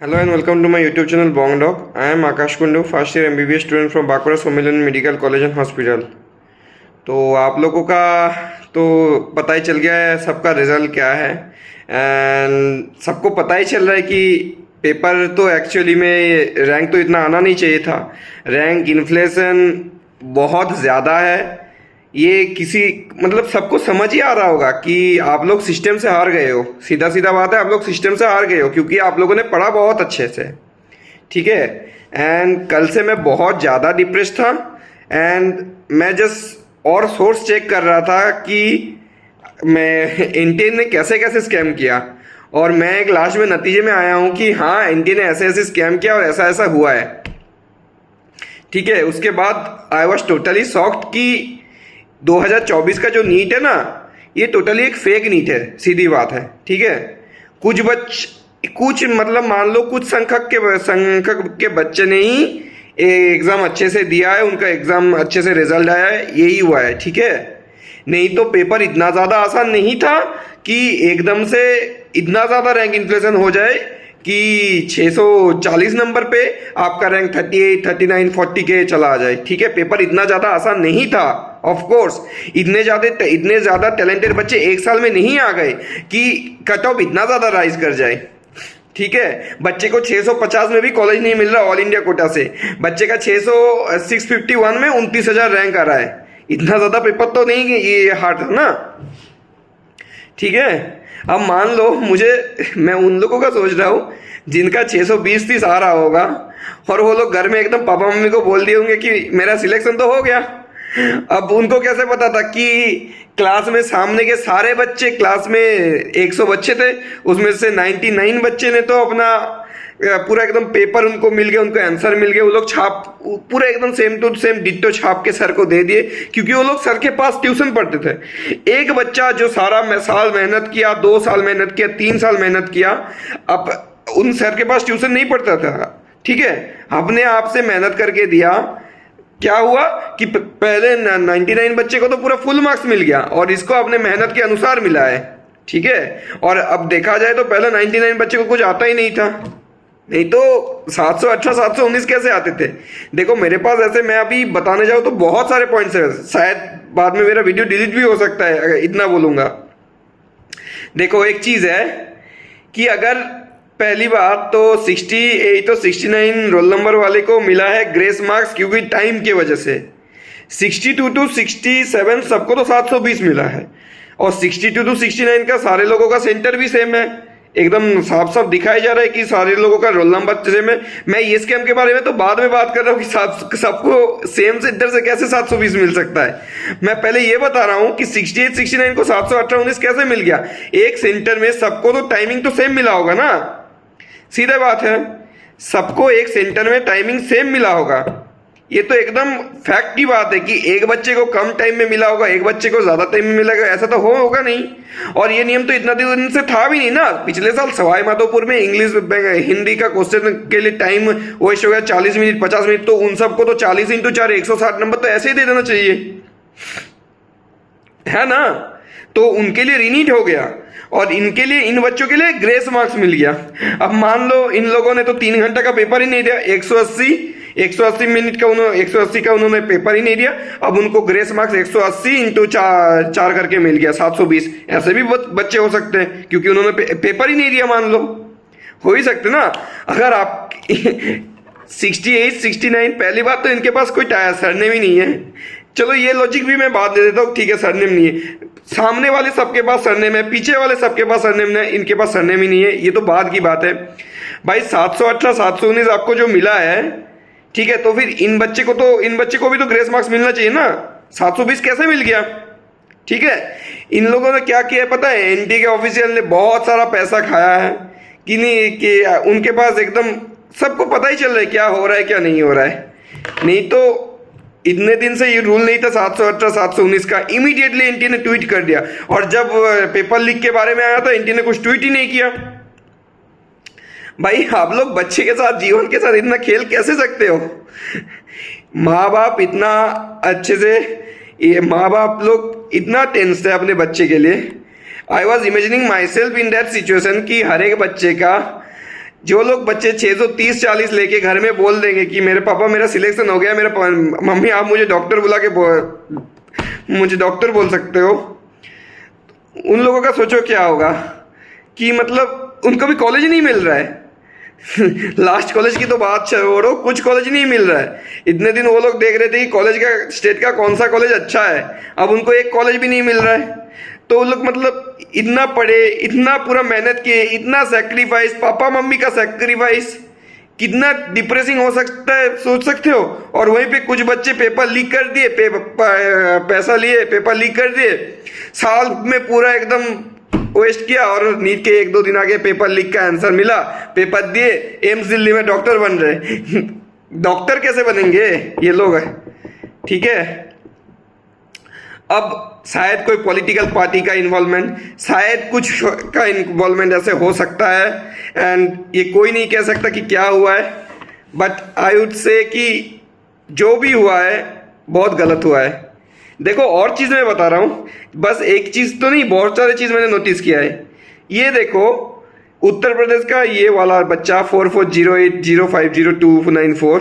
Hello and welcome to my YouTube channel Bong Dog. I am Akash Kundu, first year MBBS student from Bankura Sommilan Medical College and Hospital. तो आप लोगों का तो पता ही चल गया है सबका रिजल्ट क्या है एंड सबको पता ही चल रहा है कि पेपर तो एक्चुअली में रैंक तो इतना आना नहीं चाहिए था। रैंक इन्फ्लेशन बहुत ज़्यादा है। ये किसी मतलब सबको समझ ही आ रहा होगा कि आप लोग सिस्टम से हार गए हो। सीधा सीधा बात है, आप लोग सिस्टम से हार गए हो क्योंकि आप लोगों ने पढ़ा बहुत अच्छे से, ठीक है। एंड कल से मैं बहुत ज़्यादा डिप्रेस था एंड मैं जस्ट और सोर्स चेक कर रहा था कि मैं एनटीए ने कैसे कैसे स्कैम किया, और मैं एक लास्ट में नतीजे में आया हूँ कि हाँ एनटीए ने ऐसे ऐसे स्कैम किया और ऐसा ऐसा हुआ है, ठीक है। उसके बाद आई वॉज टोटली शॉक्ड कि 2024 का जो नीट है ना, ये टोटली एक फेक नीट है, सीधी बात है, ठीक है। कुछ मतलब मान लो कुछ संख्यक के बच्चे ने ही एग्ज़ाम अच्छे से दिया है, उनका एग्ज़ाम अच्छे से रिजल्ट आया है, यही हुआ है, ठीक है। नहीं तो पेपर इतना ज़्यादा आसान नहीं था कि एकदम से इतना ज़्यादा रैंक इन्फ्लेशन हो जाए कि 640 नंबर पे आपका रैंक 38, 39, 40 के चला आ जाए, ठीक है। पेपर इतना ज़्यादा आसान नहीं था। ऑफ कोर्स इतने ज़्यादा टैलेंटेड बच्चे एक साल में नहीं आ गए कि कट ऑफ इतना ज़्यादा राइज कर जाए, ठीक है। बच्चे को 650 में भी कॉलेज नहीं मिल रहा ऑल इंडिया कोटा से। बच्चे का 651 में 29,000 रैंक आ रहा है। इतना ज़्यादा पेपर तो नहीं ये हार्ड था ना, ठीक है। अब मान लो मैं उन लोगों का सोच रहा हूँ जिनका 620-30 आ रहा होगा और वो लोग घर में एकदम पापा मम्मी को बोल दिए होंगे कि मेरा सिलेक्शन तो हो गया। अब उनको कैसे पता था कि क्लास में सामने के सारे बच्चे, क्लास में 100 बच्चे थे, उसमें से 99 बच्चे ने तो अपना पूरा एकदम पेपर उनको मिल गया, उनको आंसर मिल गया। वो लोग छाप पूरा एकदम सेम टू सेम डिट्टो छाप के सर को दे दिए क्योंकि वो लोग सर के पास ट्यूशन पढ़ते थे। एक बच्चा जो सारा साल मेहनत किया, 2 साल मेहनत किया, 3 साल मेहनत किया, अब उन सर के पास ट्यूशन नहीं पढ़ता था, ठीक है। अपने आप से मेहनत करके दिया। क्या हुआ कि पहले 99 बच्चे को तो पूरा फुल मार्क्स मिल गया और इसको अपने मेहनत के अनुसार मिला है, ठीक है। और अब देखा जाए तो पहले 99 बच्चे को कुछ आता ही नहीं था, नहीं तो 718, 719 कैसे आते थे। देखो मेरे पास ऐसे मैं अभी बताने जाऊँ तो बहुत सारे पॉइंट्स है, शायद बाद में मेरा वीडियो डिलीट भी हो सकता है अगर इतना बोलूँगा। देखो एक चीज़ है कि अगर पहली बात तो 68 और 69 रोल नंबर वाले को मिला है ग्रेस मार्क्स क्योंकि टाइम की वजह से। 62 to 67 सबको तो 720 मिला है और 62 to 69 का सारे लोगों का सेंटर भी सेम है, एकदम साफ साफ दिखाया जा रहा है कि सारे लोगों का रोल नंबर सेम है। मैं ये स्कैम के बारे में तो बाद में बात कर रहा हूँ कि सबको सेम सेंटर से कैसे 720 मिल सकता है। मैं पहले ये बता रहा हूँ कि 68, 69 को 718, 19 कैसे मिल गया। एक सेंटर में सबको तो टाइमिंग तो सेम मिला होगा ना, सीधा बात है, सबको एक सेंटर में टाइमिंग सेम मिला होगा। ये तो एकदम फैक्ट की बात है कि एक बच्चे को कम टाइम में मिला होगा, एक बच्चे को ज़्यादा टाइम में मिलेगा, ऐसा तो होगा नहीं। और ये नियम तो इतना दिन से था भी नहीं ना। पिछले साल सवाई माधोपुर में इंग्लिश हिंदी का क्वेश्चन के लिए टाइम वेस्ट हो गया 40 मिनट, 50 मिनट, तो उन सबको तो 40 × 4 160 नंबर तो ऐसे ही दे देना चाहिए, है ना। तो उनके लिए रीनीट हो गया और इनके लिए, इन बच्चों के लिए ग्रेस मार्क्स मिल गया। अब मान लो इन लोगों ने तो 3 घंटे का पेपर ही नहीं दिया, 180 मिनट का 180 का उन्होंने पेपर ही नहीं दिया। अब उनको ग्रेस मार्क्स 180 × 4 करके मिल गया 720। ऐसे भी बच्चे हो सकते हैं क्योंकि उन्होंने पेपर ही नहीं दिया, मान लो, हो ही सकते ना। अगर आप 68, 69, पहली बात तो इनके पास कोई सरनेम ही नहीं है। चलो ये लॉजिक भी मैं बात दे देता हूँ, ठीक है, सरनेम नहीं है। सामने वाले सबके पास सरनेम है, पीछे वाले सबके पास सरनेम है, इनके पास सरनेम ही नहीं है, ये तो बाद की बात है भाई। 718, 719 आपको जो मिला है, ठीक है, तो फिर इन बच्चे को भी तो ग्रेस मार्क्स मिलना चाहिए ना। 720 कैसे मिल गया, ठीक है। इन लोगों ने क्या किया पता है, एनटीए के ऑफिशियल ने बहुत सारा पैसा खाया है कि नहीं, कि उनके पास एकदम सबको पता ही चल रहा है क्या हो रहा है क्या नहीं हो रहा है। नहीं तो इतने दिन से ये रूल नहीं था 718, 719 का, इमीडिएटली एनटीए ने ट्वीट कर दिया। और जब पेपर लीक के बारे में आया था एनटीए ने कुछ ट्वीट ही नहीं किया। भाई आप लोग बच्चे के साथ, जीवन के साथ इतना खेल कैसे सकते हो। माँ बाप इतना अच्छे से, ये माँ बाप लोग इतना टेंस है अपने बच्चे के लिए। I was imagining my self in that situation कि हर एक बच्चे का जो लोग बच्चे 630-40 लेके घर में बोल देंगे कि मेरे पापा मेरा सिलेक्शन हो गया, मम्मी आप मुझे डॉक्टर बुला के मुझे डॉक्टर बोल सकते हो, उन लोगों का सोचो क्या होगा कि मतलब उनको भी कॉलेज नहीं मिल रहा है। लास्ट कॉलेज की तो बात छोड़ो, कुछ कॉलेज नहीं मिल रहा है। इतने दिन वो लोग देख रहे थे कि कॉलेज का, स्टेट का कौन सा कॉलेज अच्छा है, अब उनको एक कॉलेज भी नहीं मिल रहा है। तो वो लोग मतलब इतना पढ़े, इतना पूरा मेहनत किए, इतना सेक्रीफाइस, पापा मम्मी का सेक्रीफाइस कितना डिप्रेसिंग हो सकता है सोच सकते हो। और वहीं पे कुछ बच्चे पेपर लीक कर दिए, पैसा लिए पेपर लीक कर दिए, साल में पूरा एकदम वेस्ट किया, और नीट के 1-2 दिन आगे पेपर लीक का आंसर मिला, पेपर दिए, एम्स दिल्ली में डॉक्टर बन रहे। डॉक्टर कैसे बनेंगे ये लोग, ठीक है। अब शायद कोई पॉलिटिकल पार्टी का इन्वॉल्वमेंट, शायद कुछ का इन्वॉल्वमेंट ऐसे हो सकता है, एंड ये कोई नहीं कह सकता कि क्या हुआ है, बट आई वुड से कि जो भी हुआ है बहुत गलत हुआ है। देखो और चीज़ मैं बता रहा हूँ, बस एक चीज़ तो नहीं, बहुत सारी चीज़ मैंने नोटिस किया है। ये देखो उत्तर प्रदेश का ये वाला बच्चा 4408050294,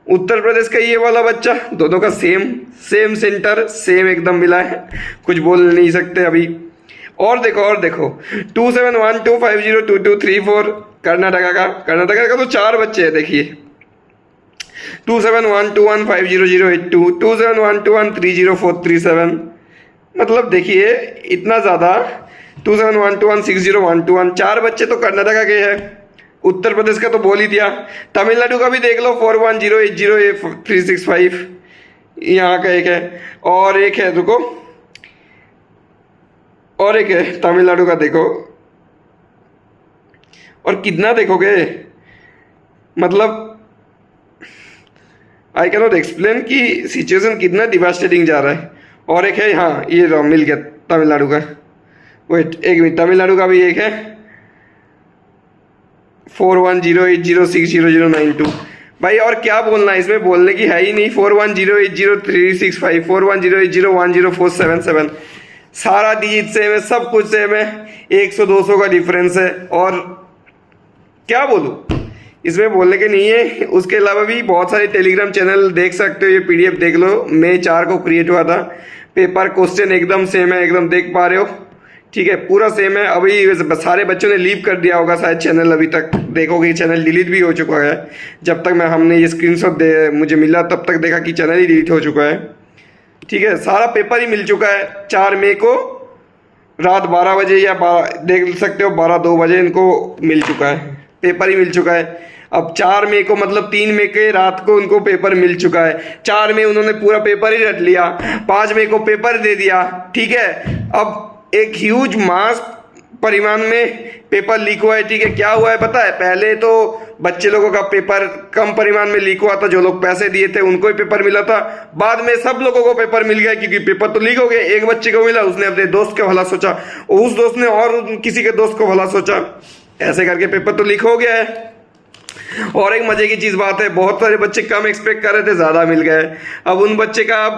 उत्तर प्रदेश का ये वाला बच्चा, दोनों का सेम सेंटर, सेम एकदम मिला है, कुछ बोल नहीं सकते अभी। और देखो 2712502234 कर्नाटका का तो 4 बच्चे हैं, देखिए 2712150082, 2712130437, मतलब देखिए इतना ज़्यादा, 2712160121, 4 बच्चे तो कर्नाटका के हैं। उत्तर प्रदेश का तो बोल ही दिया, तमिलनाडु का भी देख लो 41080365, यहाँ का एक है, और एक है, रुको, और एक है तमिलनाडु का, देखो, और कितना देखोगे, मतलब आई कैन नॉट एक्सप्लेन कि सिचुएशन कितना डिवास्टेटिंग जा रहा है। और एक है, हाँ ये मिल गया तमिलनाडु का, वेट एक मिनट, तमिलनाडु का भी एक है 4108060092। भाई और क्या बोलना है इसमें, बोलने की है ही नहीं। 41080365, 4108010477, सारा डिजिट सेम है, सब कुछ सेम है, 100-200 का डिफरेंस है, और क्या बोलूँ इसमें, बोलने के नहीं है। उसके अलावा भी बहुत सारे टेलीग्राम चैनल देख सकते हो, ये पीडीएफ देख लो, मई 4 को क्रिएट हुआ था, पेपर क्वेश्चन एकदम सेम है, एकदम देख पा रहे हो, ठीक है, पूरा सेम है। अभी सारे बच्चों ने लीव कर दिया होगा शायद चैनल, अभी तक देखोगे चैनल डिलीट भी हो चुका है। जब तक हमने ये स्क्रीनशॉट मुझे मिला तब तक देखा कि चैनल ही डिलीट हो चुका है, ठीक है। सारा पेपर ही मिल चुका है, 4 मई को रात 12 बजे या देख सकते हो 12-2 बजे इनको मिल चुका है, पेपर ही मिल चुका है। अब 4 मई को मतलब 3 मई के रात को उनको पेपर मिल चुका है, 4 मई उन्होंने पूरा पेपर ही रट लिया, 5 मई को पेपर दे दिया, ठीक है। अब एक ह्यूज मास परिमाण में पेपर लीक हुआ है, ठीक है। क्या हुआ है पता है, पहले तो बच्चे लोगों का पेपर कम परिमाण में लीक हुआ था, जो लोग पैसे दिए थे उनको ही पेपर मिला था, बाद में सब लोगों को पेपर मिल गया, क्योंकि पेपर तो लीक हो गए। एक बच्चे को मिला, उसने अपने दोस्त का भला सोचा, उस दोस्त ने और किसी के दोस्त को भला सोचा, ऐसे करके पेपर तो लीक हो गया है। और एक मजे की चीज बात है, बहुत सारे बच्चे कम एक्सपेक्ट कर रहे थे, ज्यादा मिल गए। अब उन बच्चे का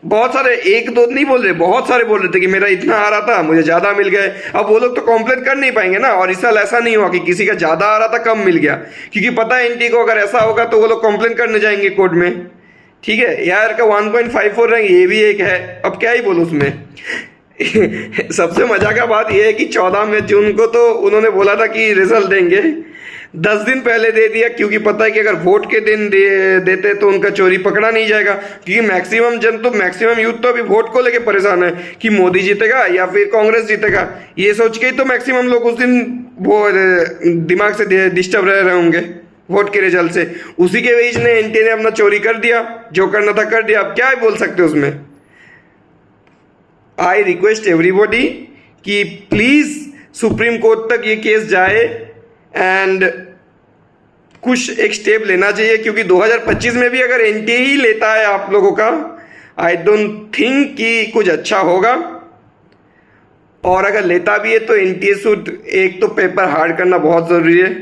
बहुत सारे, 1-2 नहीं बोल रहे, बहुत सारे बोल रहे थे कि मेरा इतना आ रहा था, मुझे ज्यादा मिल गए। अब वो लोग तो कंप्लेन कर नहीं पाएंगे ना, और इस साल ऐसा नहीं हुआ कि किसी का ज्यादा आ रहा था कम मिल गया, क्योंकि पता है एनटी को अगर ऐसा होगा तो वो लोग कंप्लेन करने जाएंगे कोर्ट में, ठीक है। यार का 1.54 रैंक, ये भी एक है, अब क्या ही बोलूं उसमें। सबसे मजा का बात यह है कि 14 जून को तो उन्होंने बोला था कि रिजल्ट देंगे, 10 दिन पहले दे दिया, क्योंकि पता है कि अगर वोट के दिन देते तो उनका चोरी पकड़ा नहीं जाएगा, क्योंकि मैक्सिमम यूथ तो अभी वोट को लेके परेशान है कि मोदी जीतेगा या फिर कांग्रेस जीतेगा, ये सोच के ही तो मैक्सिमम लोग उस दिन वो दिमाग से डिस्टर्ब रह रहे होंगे वोट के रिजल्ट से। उसी के बीच ने एनटी ने अपना चोरी कर दिया, जो करना था कर दिया, अब क्या ही बोल सकते उसमें। आई रिक्वेस्ट एवरीबॉडी कि प्लीज सुप्रीम कोर्ट तक ये केस जाए, एंड कुछ एक स्टेप लेना चाहिए, क्योंकि 2025 में भी अगर एनटीए ही लेता है आप लोगों का, आई डोंट थिंक कि कुछ अच्छा होगा। और अगर लेता भी है तो एनटीए सूट एक तो पेपर हार्ड करना बहुत ज़रूरी है,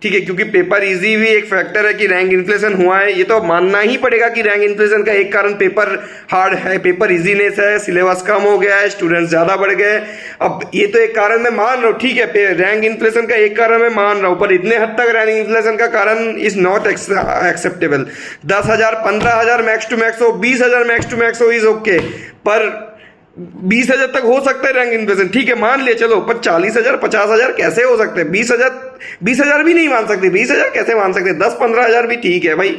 ठीक है, क्योंकि पेपर इजी भी एक फैक्टर है कि रैंक इन्फ्लेशन हुआ है, ये तो मानना ही पड़ेगा कि रैंक इन्फ्लेशन का एक कारण पेपर हार्ड है, पेपर इजीनेस है, सिलेबस कम हो गया है, स्टूडेंट्स ज़्यादा बढ़ गए। अब ये तो एक कारण मैं मान रहा हूँ, ठीक है, रैंक इन्फ्लेशन का एक कारण मैं मान रहा हूँ, पर इतने हद तक रैंक इन्फ्लेशन का कारण is not acceptable. 10,000 15,000 max to max हो, 20,000 मैक्स टू मैक्स हो इज ओके, पर 20,000 तक हो सकता है रैंक इन्फ्लेशन, ठीक है मान लिया चलो, पर 40,000 50,000 कैसे हो सकते हैं? 20,000 भी नहीं मान सकते, 20,000 कैसे मान सकते? 10-15,000 भी ठीक है भाई।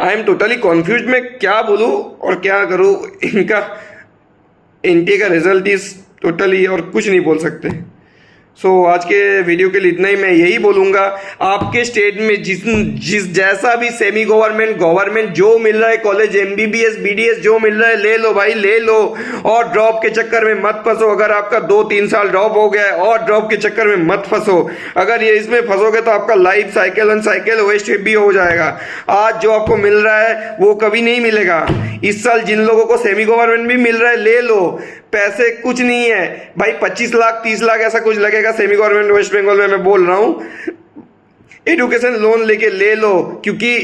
आई एम टोटली कॉन्फ्यूज, मैं क्या बोलूँ और क्या करूँ। इनका एनटीए का रिजल्ट इज टोटली, और कुछ नहीं बोल सकते। सो आज के वीडियो के लिए इतना ही। मैं यही बोलूँगा, आपके स्टेट में जिस जैसा भी सेमी गवर्नमेंट जो मिल रहा है, कॉलेज एमबीबीएस बीडीएस जो मिल रहा है ले लो भाई, ले लो, और ड्रॉप के चक्कर में मत फंसो। अगर आपका 2-3 साल ड्रॉप हो गया है और ड्रॉप के चक्कर में मत फंसो, अगर ये इसमें फंसोगे तो आपका लाइफ साइकिल वेस्ट भी हो जाएगा। आज जो आपको मिल रहा है वो कभी नहीं मिलेगा। इस साल जिन लोगों को सेमी गवर्नमेंट भी मिल रहा है ले लो, पैसे कुछ नहीं है भाई, 25 लाख 30 लाख ऐसा कुछ लगेगा सेमी गवर्नमेंट वेस्ट बंगाल में, मैं बोल रहा हूँ। एजुकेशन लोन लेके ले लो, क्योंकि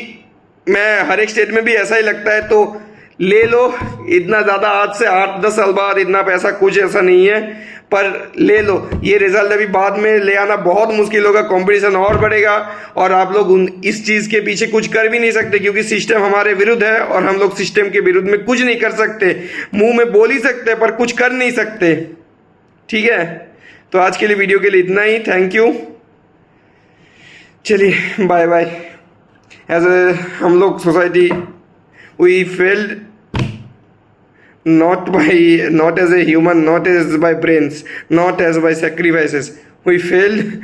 मैं हर एक स्टेट में भी ऐसा ही लगता है, तो ले लो। इतना ज़्यादा आज से 8-10 साल बाद इतना पैसा कुछ ऐसा नहीं है, पर ले लो। ये रिजल्ट अभी बाद में ले आना बहुत मुश्किल होगा, कंपटीशन और बढ़ेगा, और आप लोग इस चीज़ के पीछे कुछ कर भी नहीं सकते, क्योंकि सिस्टम हमारे विरुद्ध है और हम लोग सिस्टम के विरुद्ध में कुछ नहीं कर सकते। मुंह में बोल ही सकते पर कुछ कर नहीं सकते, ठीक है। तो आज के लिए वीडियो के लिए इतना ही, थैंक यू, चलिए बाय बाय। एज ए हम लोग society we failed not as a human, not as by brains, not as by sacrifices. We failed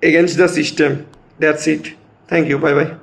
against the system. That's it. Thank you. Bye bye.